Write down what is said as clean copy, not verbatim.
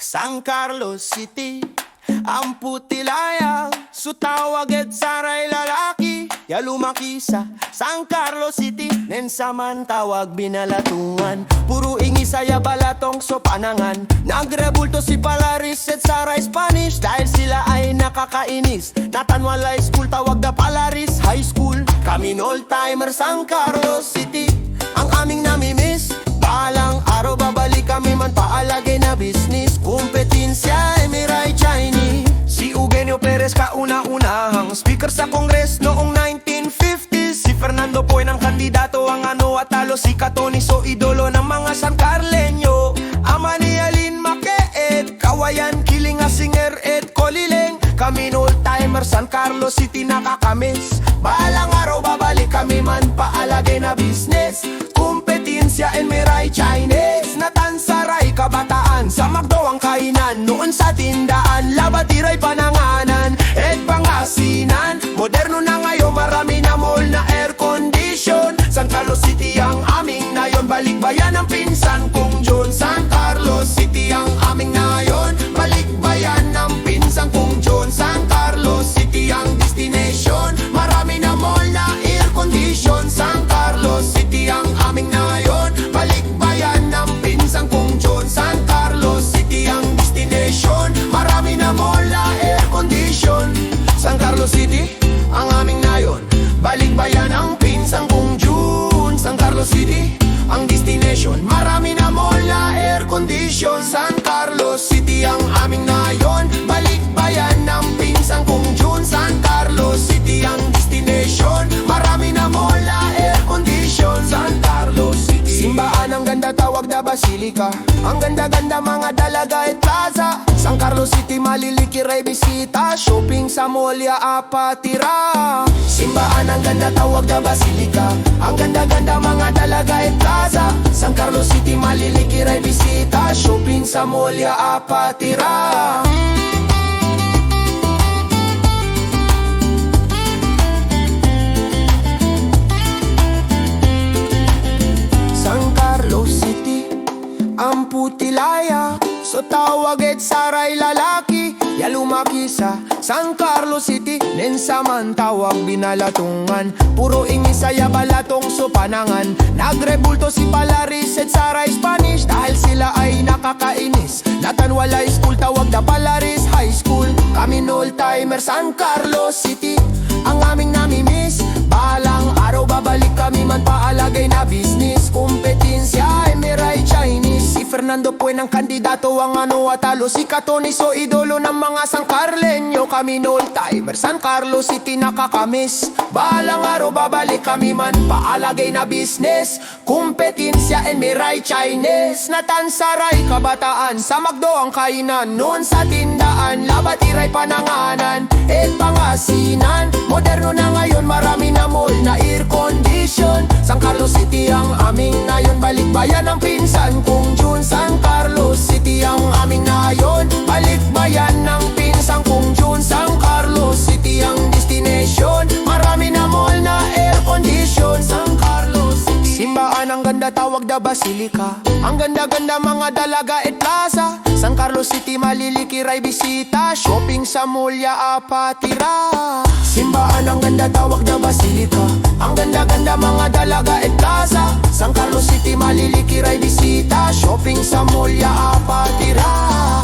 San Carlos City, ang putilaya, sutawag saray lalaki, ya lumaki sa San Carlos City, nen saman tawag binalatungan. Puro ingi saya balatong so panangan, nagrebulto si Palaris at saray Spanish, dahil sila ay nakakainis. Natanwalay school tawag da Palaris High School. Kami old timer San Carlos City, ang aming namimiss. Balang araw babalik kami man paalagay na business. Kompetensya Emiray Chinese. Si Eugenio Perez kauna-unahang speaker sa Kongres noong 1950s. Si Fernando Poy ng kandidato ang ano at talo. Si Catoni so idolo ng mga San Carleño. Ama ni Alin Makeet, kawayan kiling a singer et kolileng. Kami old timer San Carlos City nakakamiss. Balang araw babalik kami man paalagay na business. Kompetensya Emiray Chinese. Natansaray kabataan sa McDo ang kainan. Noon sa tindaan labatiray pananganan et Pangasinan. Moderno na ngayon marami na mall na air condition. San Carlos City ang aming nayon, balikbayan ang pinsan kong John. San Carlos City ang aming nayon, balikbayan ng pinsan kong John. San Carlos City ang destination, marami na mall na air condition. San Carlos City ang aming nayon, balikbayan ng pinsan kong John. San Carlos City ang destination, marami na mall na air condition. San Carlos City ang aming nayon, balikbayan ng pinsan kong June. San Carlos City ang destination, marami na mall na air condition. San Carlos City ang aming nayon, balikbayan ng pinsan kong June. San Carlos City ang destination, marami na mall na air condition. San Carlos City. Simbaan ang ganda tawag na Basilica, ang ganda-ganda mga dalaga at plaza. San Carlos City malilikiray bisita, shopping sa molya apatira. Simbaan ang ganda tawag na Basilica, ang ganda-ganda mga dalaga at plaza. San Carlos City malilikiray bisita, shopping sa molya apatira. San Carlos City, ang putilaya, so tawag et saray lalaki, ya lumaki sa San Carlos City, nen saman tawag binalatungan. Puro ingi saya balatong so panangan, nagrebulto si Palaris et saray Spanish, dahil sila ay nakakainis. Natanwalay school tawag da Palaris High School. Kami old timer San Carlos City, ang aming namimiss. Balang araw babalik kami man paalagay na business. Kompetensya Emiray Chinese. Si Fernando Poy ng kandidato ang ano at talo. Si Catoni so idolo ng mga San Carleño. Kami old timer San Carlos City nakakamiss. Balang araw babalik kami man paalagay na business. Kompetensya Emiray Chinese. Natansaray kabataan sa McDo ang kainan. Noon sa tindaan labatiray pananganan et Pangasinan. Moderno na ngayon marami na mall na air condition. San Carlos City ang aming nayon, balikbayan ng pinsan kong June. San Carlos City ang aming nayon, balikbayan ng pinsan kong June. San Carlos City ang destination, marami na mall na air condition. San Carlos City. Simbaan ang ganda tawag da Basilica, ang ganda-ganda mga dalaga et plaza. San Carlos City malilikiray bisita, shopping sa molya apatira. Simbaan ang ganda tawag na Basilica, ang ganda-ganda mga dalaga et plaza. San Carlos City malilikiray bisita, shopping sa molya apatira.